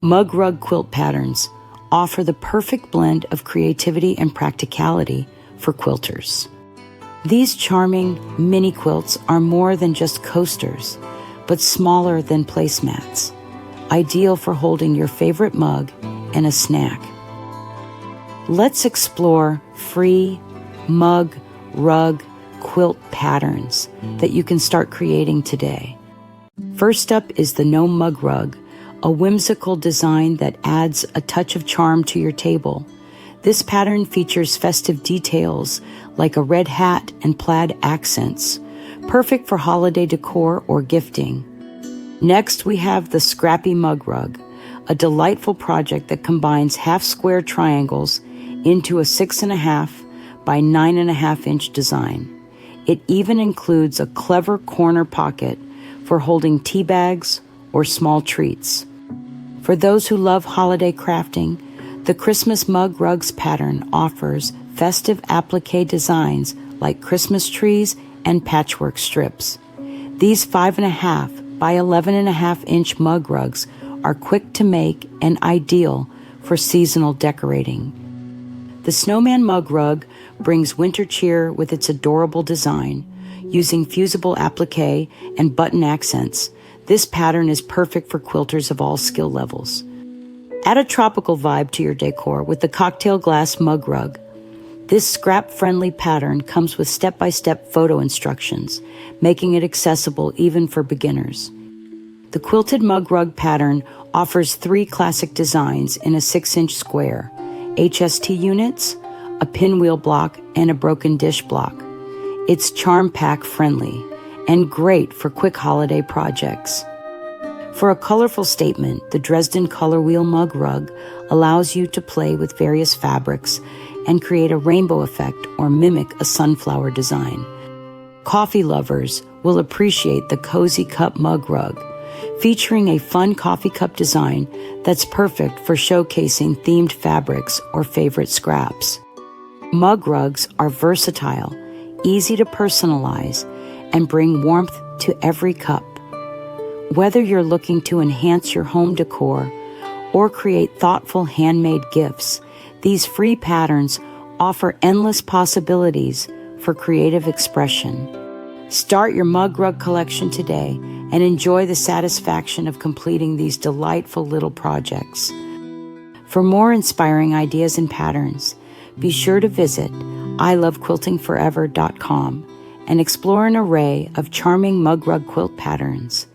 Mug rug quilt patterns offer the perfect blend of creativity and practicality for quilters. These charming mini quilts are more than just coasters, but smaller than placemats, ideal for holding your favorite mug and a snack. Let's explore free mug, rug, quilt patterns that you can start creating today. First up is the gnome mug rug, a whimsical design that adds a touch of charm to your table. This pattern features festive details like a red hat and plaid accents, perfect for holiday decor or gifting. Next, we have the scrappy mug rug, a delightful project that combines half-square triangles into a 6.5 by 9.5 inch design. It even includes a clever corner pocket for holding tea bags or small treats. For those who love holiday crafting, the Christmas mug rugs pattern offers festive applique designs like Christmas trees and patchwork strips. These 5.5 by 11.5 inch mug rugs are quick to make and ideal for seasonal decorating. The snowman mug rug brings winter cheer with its adorable design. Using fusible applique and button accents, this pattern is perfect for quilters of all skill levels. Add a tropical vibe to your decor with the cocktail glass mug rug. This scrap-friendly pattern comes with step-by-step photo instructions, making it accessible even for beginners. The quilted mug rug pattern offers 3 classic designs in a 6-inch square: HST units, a pinwheel block, and a broken dish block. It's charm pack friendly and great for quick holiday projects. For a colorful statement, the Dresden color wheel mug rug allows you to play with various fabrics and create a rainbow effect or mimic a sunflower design. Coffee lovers will appreciate the cozy cup mug rug, featuring a fun coffee cup design that's perfect for showcasing themed fabrics or favorite scraps. Mug rugs are versatile, easy to personalize, and bring warmth to every cup. Whether you're looking to enhance your home decor or create thoughtful handmade gifts, these free patterns offer endless possibilities for creative expression. Start your mug rug collection today and enjoy the satisfaction of completing these delightful little projects. For more inspiring ideas and patterns, be sure to visit ilovequiltingforever.com and explore an array of charming mug rug quilt patterns.